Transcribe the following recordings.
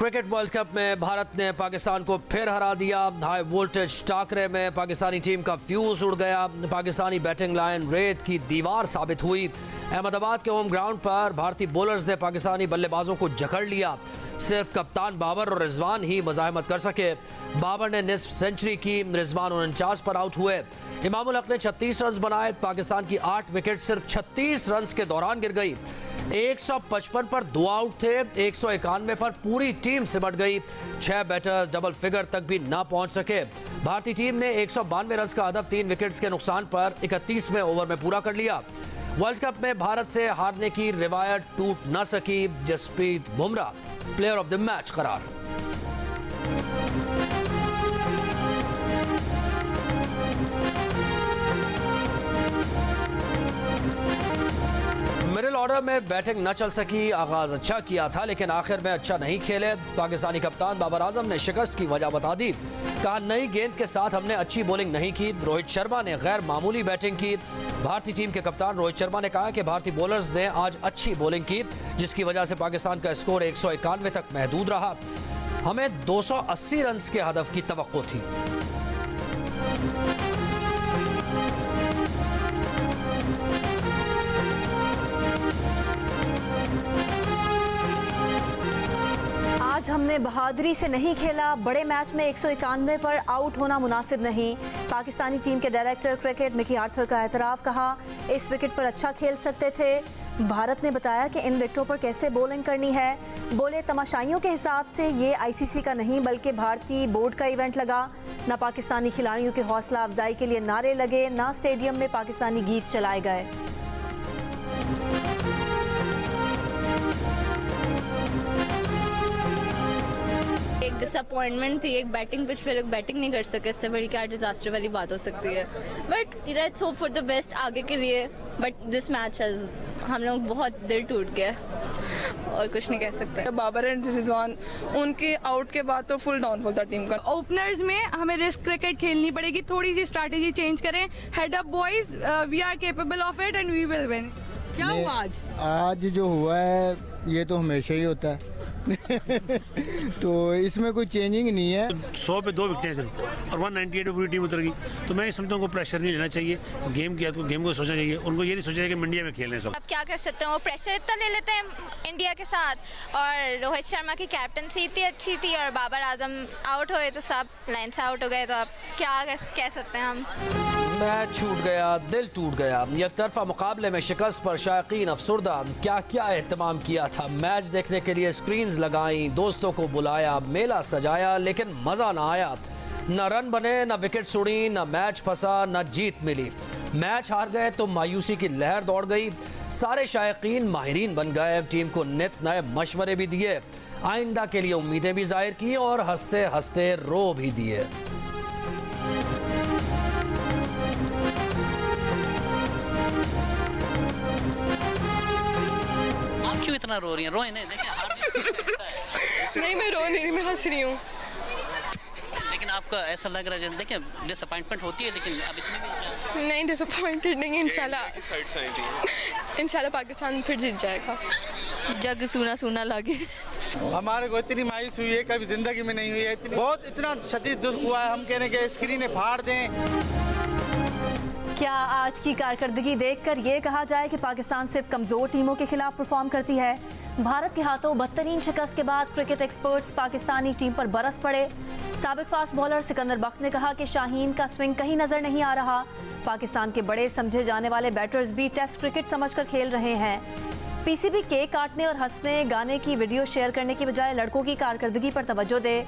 Cricket world cup में भारत ने पाकिस्तान को फिर हरा दिया। हाई वोल्टेज टाकरे में पाकिस्तानी टीम का फ्यूज उड़ गया। पाकिस्तानी बैटिंग लाइन रेत की दीवार साबित हुई। अहमदाबाद के होम ग्राउंड पर भारतीय बॉलर्स ने पाकिस्तानी बल्लेबाजों को जकड़ लिया। सिर्फ कप्तान बाबर और रिजवान ही मज़ाहमत कर सके। बाबर ने निस्फ सेंचुरी की, रिजवान 49 पर आउट हुए। इमामुल हक ने 36 रन बनाए। पाकिस्तान की 8 विकेट सिर्फ 36 रन के दौरान गिर गई। 155 पर 2 आउट थे। 191 पर पूरी टीम सिमट गई। 6 बैटर्स डबल फिगर तक भी ना पहुंच सके। भारतीय टीम ने 192 रन का हदफ 3 विकेट्स के नुकसान पर 31वें ओवर में पूरा कर लिया। वर्ल्ड कप में भारत से हारने की रिवायत टूट न सकी। Jasprit Bumrah player of the match करार। मिडिल ऑर्डर में बैटिंग न चल सकी। आगाज अच्छा किया था लेकिन आखिर में अच्छा नहीं खेले। पाकिस्तानी कप्तान बाबर आजम ने शिकस्त की वजह बता दी। कहा, नई गेंद के साथ हमने अच्छी बॉलिंग नहीं की। रोहित शर्मा ने गैर मामूली बैटिंग की। भारतीय टीम के कप्तान रोहित शर्मा ने कहा कि भारतीय बॉलर्स ने आज अच्छी बॉलिंग की, जिसकी वजह से पाकिस्तान का स्कोर 191 तक महदूद रहा। हमें 280 रन के हदफ की तवक्को थी। आज हमने बहादुरी से नहीं खेला। बड़े मैच में 191 पर आउट होना मुनासिब नहीं। पाकिस्तानी टीम के डायरेक्टर क्रिकेट मिकी आर्थर का एतराफ़। कहा, इस विकेट पर अच्छा खेल सकते थे। भारत ने बताया कि इन विकेटों पर कैसे बॉलिंग करनी है। बोले, तमाशाइयों के हिसाब से ये आईसीसी का नहीं बल्कि भारतीय बोर्ड का इवेंट लगा। ना पाकिस्तानी खिलाड़ियों की हौसला अफजाई के लिए नारे लगे, ना स्टेडियम में पाकिस्तानी गीत चलाए गए। एक डिसअपॉइंटमेंट थी। एक बैटिंग पिच पे लोग बैटिंग नहीं कर सके, इससे बड़ी क्या डिजास्टर वाली बात हो सकती है। But let's hope for the best आगे के लिए। बट दिस मैच हम लोग बहुत दिल टूट गया और कुछ नहीं कह सकते। बाबर एंड रिजवान उनके आउट के बाद तो फुल डाउनफॉल था टीम का। ओपनर्स में हमें रिस्क क्रिकेट खेलनी पड़ेगी। थोड़ी सी स्ट्रैटेजी चेंज करें। Head up boys, we are capable of it and we will win. क्या हुआ आज जो हुआ है ये तो हमेशा ही होता है। तो इसमें कोई चेंजिंग नहीं है। 100 पे 2 विकेटें सिर्फ और 198 पे पूरी टीम उतर गई। तो मैं समझता हूँ उनको प्रेशर नहीं लेना चाहिए। गेम किया तो गेम को सोचना चाहिए। उनको ये नहीं सोचना चाहिए कि इंडिया में खेलने सब। अब क्या कर सकते हैं, वो प्रेशर इतना ले लेते हैं इंडिया के साथ। और रोहित शर्मा की कैप्टनसी इतनी अच्छी थी और बाबर आजम आउट हुए तो सब लाइन से आउट हो गए। तो अब क्या कह सकते हैं हम। मैच छूट गया, दिल टूट गया। एक तरफा मुकाबले में शिकस्त पर शायकीन अफसुर्दा। क्या क्या एहतमाम किया था। मैच देखने के लिए स्क्रीन लगाई, दोस्तों को बुलाया, मेला सजाया, लेकिन मजा ना आया। न रन बने, न विकेट उड़ी, न मैच फंसा, न जीत मिली। मैच हार गए तो मायूसी की लहर दौड़ गई। सारे शायकीन माहिरीन बन गए। टीम को नित नए मशवरे भी दिए, आइंदा के लिए उम्मीदें भी जाहिर की और हंसते हंसते रो भी दिए। क्यों इतना रो रही हैं? रोए नहीं, देखिए हार जीत नहीं, मैं रो नहीं रही, मैं हंस रही हूँ। लेकिन आपका ऐसा लग रहा है, देखिए डिसअपॉइंटमेंट होती है लेकिन अब इतनी भी नहीं, डिसअपॉइंटेड नहीं। इंशाल्लाह पाकिस्तान फिर जीत जाएगा। जग सुना सुना लगे। हमारे को इतनी मायूस हुई है कभी जिंदगी में नहीं हुई है। इतना शदीद दुख हुआ है। हम कहने के स्क्रीनें फाड़ दें। क्या आज की कारकर्दगी देखकर ये कहा जाए कि पाकिस्तान सिर्फ कमज़ोर टीमों के खिलाफ परफॉर्म करती है। भारत के हाथों बदतरीन शिकस्त के बाद क्रिकेट एक्सपर्ट्स पाकिस्तानी टीम पर बरस पड़े। साबिक फास्ट बॉलर सिकंदर बख्त ने कहा कि शाहीन का स्विंग कहीं नजर नहीं आ रहा। पाकिस्तान के बड़े समझे जाने वाले बैटर्स भी टेस्ट क्रिकेट समझकर खेल रहे हैं। पीसीबी केक काटने और हंसने गाने की वीडियो शेयर करने की बजाय लड़कों की कारकर्दगी पर तवज्जो दे।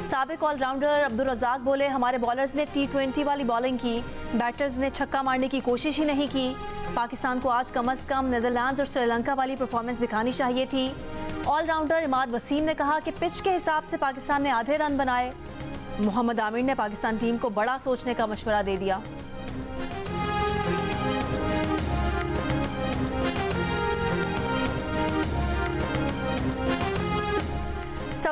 साबिक ऑलराउंडर अब्दुल रज़ाक बोले, हमारे बॉलर्स ने T20 वाली बॉलिंग की, बैटर्स ने छक्का मारने की कोशिश ही नहीं की। पाकिस्तान को आज कम अज़ कम नीदरलैंड्स और श्रीलंका वाली परफॉर्मेंस दिखानी चाहिए थी। ऑलराउंडर इमाद वसीम ने कहा कि पिच के हिसाब से पाकिस्तान ने आधे रन बनाए। मोहम्मद आमिर ने पाकिस्तान टीम को बड़ा सोचने का मशवरा दे दिया।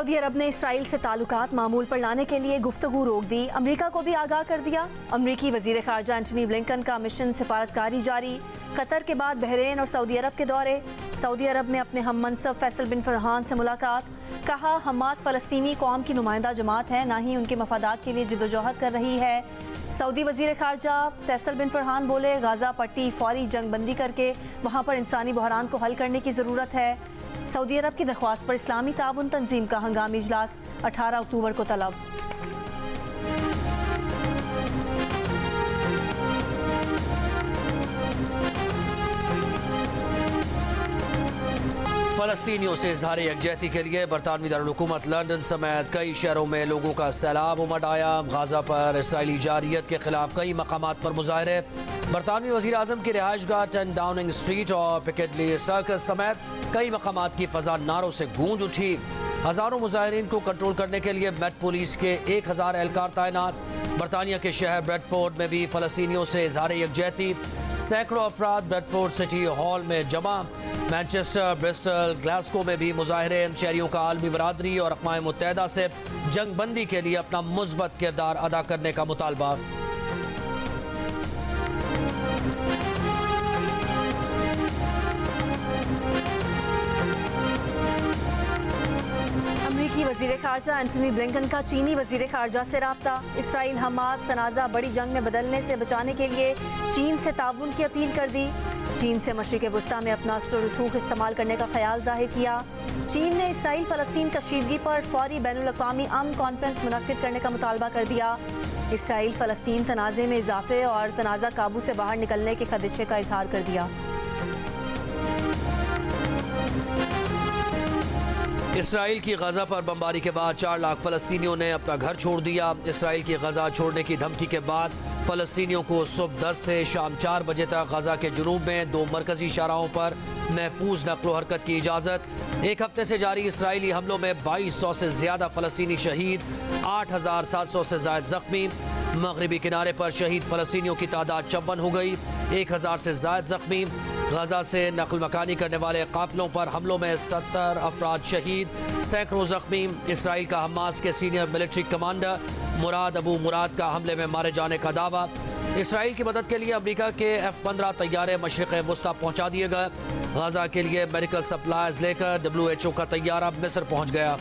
सऊदी अरब ने इसराइल से ताल्लुकात मामूल पर लाने के लिए गुफ्तगू रोक दी। अमरीका को भी आगाह कर दिया। अमरीकी वजीर खारजा एंटनी ब्लिंकन का मिशन सिफारतकारी जारी। कतर के बाद बहरीन और सऊदी अरब के दौरे। सऊदी अरब में अपने हम मनसब फैसल बिन फरहान से मुलाकात। कहा हमास फ़लस्तीनी कौम की नुमाइंदा जमात है, ना ही उनके मफादात के लिए जिद्दोजहद कर रही है। सऊदी वजीर खारजा फैसल बिन फरहान बोले गाजा पट्टी फौरी जंग बंदी करके वहाँ पर इंसानी बहरान को हल करने की ज़रूरत है। सऊदी अरब की दरख्वास्त पर इस्लामी ताउन तंजीम का हंगामी इजलास 18 अक्टूबर को तलब। फ़लस्तीनियों से इजहार यकजहती के लिए बरतानवी दारुल-हुकूमत लंदन समेत कई शहरों में लोगों का सैलाब उमड़ आया। गाजा पर इसराइली जारियत के खिलाफ कई मकामात पर मुजाहरे। बरतानवी वज़ीर आज़म की रिहाइशगाह 10 डाउनिंग स्ट्रीट और पिकेडली सर्कस समेत कई मकामात की फ़ज़ा नारों से गूंज उठी। हज़ारों मुजाहिरीन को कंट्रोल करने के लिए मेट पुलिस के 1000 एहलकार तैनात। बरतानिया के शहर ब्रेडफोर्ड में भी फ़लस्तीनियों से इजहार यकजहती। सैकड़ों अफराद ब्रेडफोर्ड सिटी हॉल में जमा। मैनचेस्टर, ब्रिस्टल, ग्लासगो में भी मुजाहरे। शहरियों का आलमी बरादरी और अक़वाम मुत्तहिदा से जंग बंदी के लिए अपना मुस्बत किरदार अदा करने का मुतालबा। अमरीकी वजीर खारजा एंटनी ब्लिंकन का चीनी वजीर खारजा से राब्ता। इसराइल हमास तनाज़ा बड़ी जंग में बदलने से बचाने के लिए चीन से ताउन की अपील कर दी। चीन से मशरिक़ वस्ता में अपना अस्त्र रसूख इस्तेमाल करने का ख्याल जाहिर किया। चीन ने इसराइल फ़लस्तीन कशीदगी पर फौरी बैनुल-अक़वामी अमन कॉन्फ्रेंस मुनक़्क़िद करने का मुतालबा कर दिया। इसराइल फ़लस्तीन तनाज़े में इजाफे और तनाज़ा काबू से बाहर निकलने के खदशे का इजहार कर दिया। इसराइल की गजा पर बमबारी के बाद 4 लाख फ़लस्तीनियों ने अपना घर छोड़ दिया। इसराइल की गजा छोड़ने की धमकी के बाद फ़लस्तीनियों को सुबह 10 से शाम 4 बजे तक गजा के जुनूब में 2 मरकजी शाहराहों पर महफूज नक़्लो हरकत की इजाज़त। एक हफ्ते से जारी इसराइली हमलों में 2200 से ज़्यादा फ़लस्तीनी शहीद, 8700 से ज़ायद ज़ख्मी। मगरबी किनारे पर शहीद फ़लस्तीनियों की तादाद 54 हो गई, 1000 से ज़ायद ज़ख्मी। गजा से नकल मकानी करने वाले काफिलों पर हमलों में 70 अफराद शहीद, सैकड़ों ज़ख्मी। इसराइल का हमास के सीनियर मिलिट्री कमांडर मुराद अबू मुराद का हमले में मारे जाने का दावा। इसराइल की मदद के लिए अमेरिका के F-15 तैयारे मशरिक़ वस्ता पहुँचा दिए गए। गजा के लिए मेडिकल सप्लाईज लेकर WHO का तैयारा मिस्र पहुँच गया।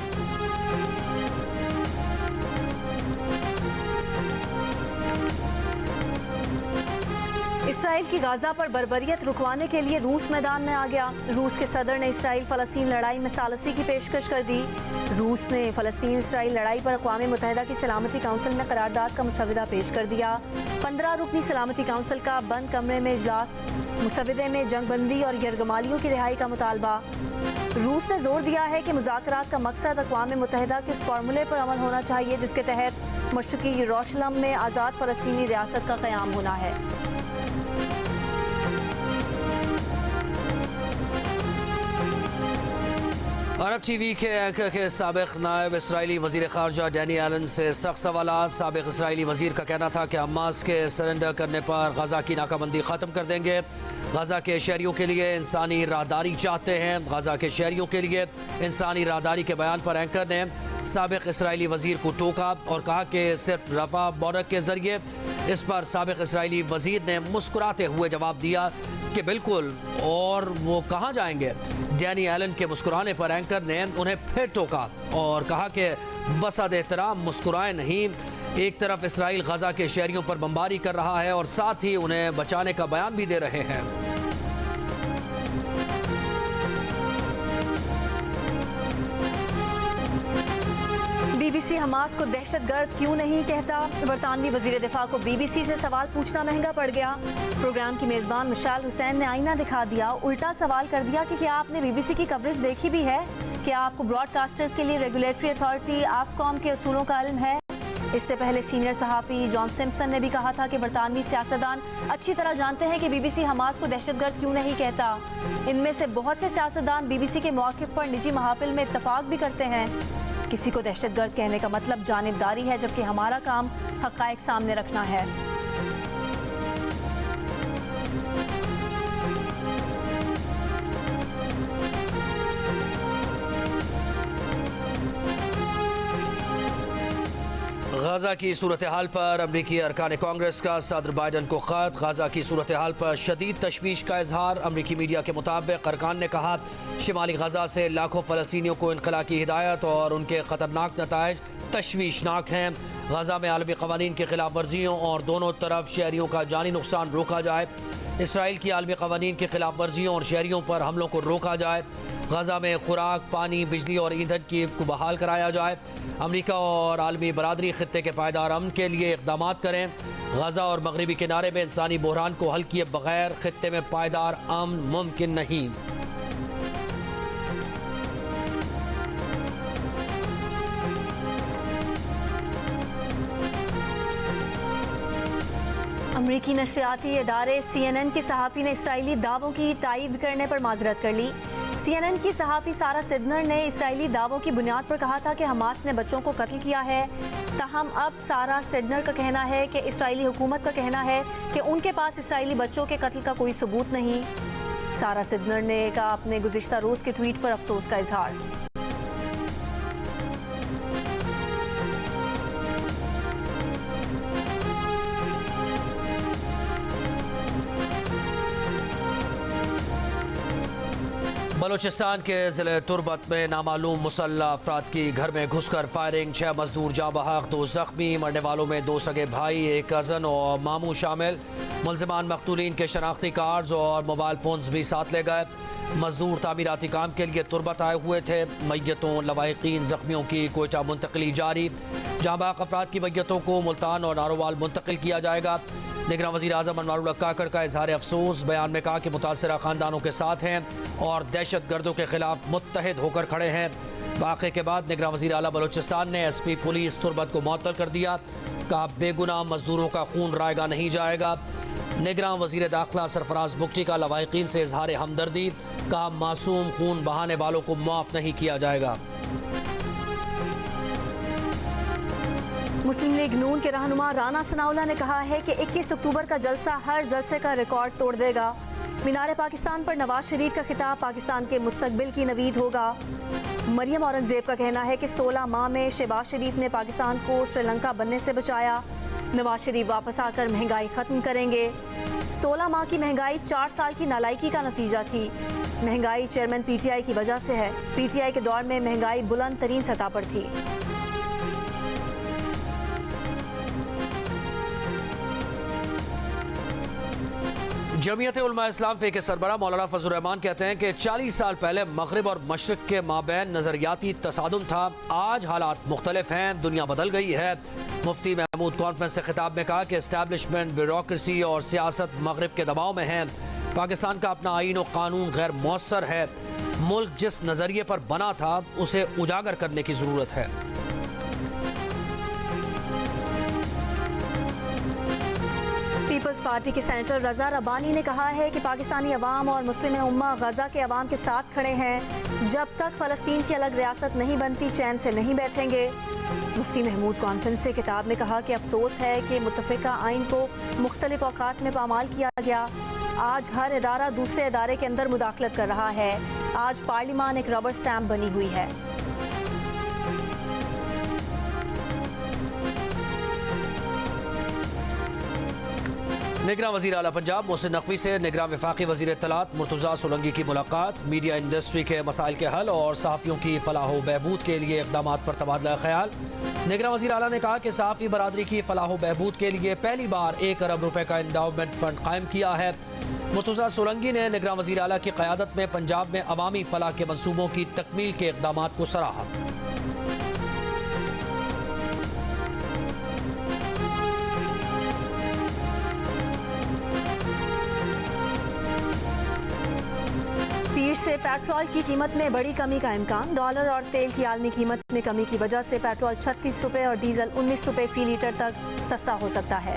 इसराइल की गाजा पर बर्बरियत रुकवाने के लिए रूस मैदान में आ गया। रूस के सदर ने इसराइल फ़लस्तीन लड़ाई में सालसी की पेशकश कर दी। रूस ने फ़लस्तीन इसराइल लड़ाई पर अक़वाम मुत्तहिदा की सलामती काउंसिल में करारदाद का मुसविदा पेश कर दिया। 15 रुकनी सलामती काउंसिल का बंद कमरे में इजलास। मुसविदे में जंगबंदी और यरगमालियों की रिहाई का मुतालबा। रूस ने जोर दिया है कि मुज़ाकरात का मकसद अक़वाम मुत्तहिदा के उस फार्मूले पर अमल होना चाहिए जिसके तहत मशरिक़ी यरूशलेम में आज़ाद फ़लस्तीनी रियासत का क़याम होना है। अरब टीवी के एंकर के साबिक़ नायब इसराइली वज़ीर ख़ारजा डैनी एलन से सख्त सवालात। साबिक़ इसराइली वज़ीर का कहना था कि हमास के सरेंडर करने पर गजा की नाकाबंदी ख़त्म कर देंगे। गजा के शहरियों के लिए इंसानी राहदारी चाहते हैं। गजा के शहरियों के लिए इंसानी राहदारी के बयान पर एंकर ने साबिक़ इसराइली वज़ीर को टोका और कहा कि सिर्फ रफ़ा बॉर्डर के ज़रिए। इस पर साबिक़ इसराइली वज़ीर ने मुस्कुराते हुए जवाब दिया कि बिल्कुल, और वो कहाँ जाएंगे। डैनी एलन के मुस्कुराने पर एंकर ने उन्हें फिर टोका और कहा कि बसद एहतराम मुस्कुराए नहीं। एक तरफ इसराइल गजा के शहरियों पर बमबारी कर रहा है और साथ ही उन्हें बचाने का बयान भी दे रहे हैं। BBC हमास को दहशतगर्द क्यों नहीं कहता। बरतानवी वजीर दिफा को BBC से सवाल पूछना महंगा पड़ गया। प्रोग्राम की मेज़बान मिशेल हुसैन ने आईना दिखा दिया, उल्टा सवाल कर दिया कि क्या आपने BBC की कवरेज देखी भी है? क्या आपको ब्रॉडकास्टर्स के लिए रेगुलेटरी अथॉरिटी आफकॉम के असूलों का इल्म है? इससे पहले सीनियर सहाफ़ी जॉन सिम्पसन ने भी कहा था कि बरतानवी सियासतदान अच्छी तरह जानते हैं कि BBC हमास को दहशतगर्द क्यों नहीं कहता। इनमें से बहुत से सियासतदान BBC के मौक़िफ़ पर निजी महाफिल में इत्तफाक भी करते हैं। किसी को दहशतगर्द कहने का मतलब जानिबदारी है, जबकि हमारा काम हक़ाइक़ सामने रखना है। गाजा की सूरत हाल पर अमरीकी अरकान कांग्रेस का सदर बाइडन को खत। गाजा की सूरत हाल पर शदीद तशवीश का इजहार। अमरीकी मीडिया के मुताबिक अरकान ने कहा, शिमाली गाजा से लाखों फ़लस्तीनियों को इनकला की हिदायत और उनके ख़तरनाक नताइज तशवीशनाक हैं। गाजा में आलमी क़वानीन की खिलाफ वर्जियों और दोनों तरफ शहरियों का जानी नुकसान रोका जाए। इसराइल की आलमी क़वानीन की खिलाफ वर्जियों और शहरियों पर हमलों को रोका जाए। गाजा में खुराक, पानी, बिजली और ईंधन को बहाल कराया जाए। अमेरिका और आलमी बरादरी खित्ते के पायदार अमन के लिए इक़दाम करें। गाजा और मगरबी किनारे में इंसानी बहरान को हल किए बगैर खित्ते में पायदार अमन मुमकिन नहीं। अमरीकी नशरियाती इदारे CNN के सहाफ़ी ने इसराइली दावों की तायीद करने पर माजरत कर ली। CNN की सहाफ़ी सारा सिदनर ने इसराइली दावों की बुनियाद पर कहा था कि हमास ने बच्चों को कत्ल किया है। ताहम अब सारा सिदनर का कहना है कि इसराइली हुकूमत का कहना है कि उनके पास इसराइली बच्चों के कत्ल का कोई सबूत नहीं। सारा सिदनर ने कहा अपने गुज़िश्ता रोज़ के ट्वीट पर अफसोस का इजहार। बलूचिस्तान के ज़िले तुर्बत में नामालूम मुसल्लह अफराद की घर में घुसकर फायरिंग। 6 मजदूर जाँ बहक, 2 जख्मी। मरने वालों में 2 सगे भाई, 1 कज़न और मामू शामिल। मुल्ज़िमान मक़तूलीन के शनाख्ती कार्ड्स और मोबाइल फ़ोन्स भी साथ ले गए। मजदूर तामीराती काम के लिए तुर्बत आए हुए थे। मैयतों, लवाहिकीन, जख्मियों की कोयटा मुंतकली जारी। जाँ बहक अफराद की मैयतों को मुल्तान और नारोवाल मुंतकिल किया जाएगा। निगरान वज़ीर आज़म अनवारुल्लाह काकड़ का इजहार अफसोस। बयान में कहा कि मुतासरा ख़ानदानों के साथ हैं और दहशत गर्दों के खिलाफ मुत्तहिद होकर खड़े हैं। वाक़े के बाद निगरान वज़ीर आला बलूचिस्तान ने SP पुलिस तुर्बत को मुअत्तल कर दिया। कहा, बेगुनाह मजदूरों का खून रायगा नहीं जाएगा। निगरान वज़ीर दाखिला सरफराज बुगटी का लवाहिकीन से इजहार हमदर्दी। कहा, मासूम खून बहाने वालों को माफ़ नहीं किया जाएगा। मुस्लिम लीग नून के रहनुमा राना सनाउल्लाह ने कहा है कि 21 अक्टूबर का जलसा हर जलसे का रिकॉर्ड तोड़ देगा। मीनार पाकिस्तान पर नवाज शरीफ का खिताब पाकिस्तान के मुस्तकबिल की नवीद होगा। मरियम औरंगजेब का कहना है कि 16 माह में शहबाज शरीफ ने पाकिस्तान को श्रीलंका बनने से बचाया। नवाज शरीफ वापस आकर महंगाई ख़त्म करेंगे। 16 माह की महंगाई 4 साल की नालायकी का नतीजा थी। महंगाई चेयरमैन PTI की वजह से है। PTI के दौर में महंगाई बुलंद तरीन सतह पर थी। जमीयत उलमा इस्लाम फ़े के सरबराह मौलाना फजल रहमान कहते हैं कि 40 साल पहले मगरिब और मशरिक़ के माबैन नज़रियाती तसादुम था। आज हालात मुख्तलिफ हैं, दुनिया बदल गई है। मुफ्ती महमूद कॉन्फ्रेंस से खिताब में कहा कि इस्टेब्लिशमेंट, ब्यूरोक्रेसी और सियासत मगरिब के दबाव में है। पाकिस्तान का अपना आईन और कानून गैर मौसर है। मुल्क जिस नज़रिए पर बना था उसे उजागर करने की ज़रूरत है। पीपल्स पार्टी के सेनेटर रजा रब्बानी ने कहा है कि पाकिस्तानी अवाम और मुस्लिम उम्मा गजा के अवाम के साथ खड़े हैं। जब तक फ़लस्तीन की अलग रियासत नहीं बनती चैन से नहीं बैठेंगे। मुफ्ती महमूद कॉन्फ्रेंस से किताब में कहा कि अफसोस है कि मुत्तफ़िका आइन को मुख्तलिफ औक़ात में पामाल किया गया। आज हर इदारा दूसरे इदारे के अंदर मुदाखलत कर रहा है। आज पार्लिमान एक रबर स्टैम्प बनी हुई है। निगरान वज़ीर आला पंजाब मोहसिन नकवी से निगरान वफाकी वज़ीर इत्तलात मुर्तज़ा सोलंकी की मुलाकात। मीडिया इंडस्ट्री के मसाइल के हल और सहाफ़ियों की फलाह व बहबूद के लिए इक़दाम पर तबादला ख्याल। निगरान वज़ीर आला ने कहा कि सहाफ़ी बरादरी की फलाह व बहबूद के लिए पहली बार 1 अरब रुपए का इंडाउमेंट फंड कायम किया है। मुर्तज़ा सोलंकी ने निगरान वज़ीर आला की क़यादत में पंजाब में अवामी फलाह के मनसूबों की तकमील के इक़दाम को सराहा। पीर से पेट्रोल की कीमत में बड़ी कमी का इम्कान। डॉलर और तेल की आलमी कीमत में कमी की वजह से पेट्रोल 36 रुपए और डीजल 19 रुपए फी लीटर तक सस्ता हो सकता है।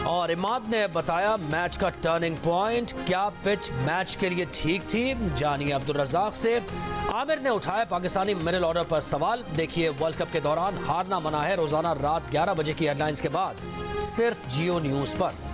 और इमाद ने बताया मैच का टर्निंग पॉइंट। क्या पिच मैच के लिए ठीक थी? जानिए अब्दुल रज़ाक से। आमिर ने उठाया पाकिस्तानी मिडिल ऑर्डर पर सवाल। देखिए वर्ल्ड कप के दौरान हारना मना है। रोजाना रात 11 बजे की हेडलाइंस के बाद सिर्फ जियो न्यूज़ पर।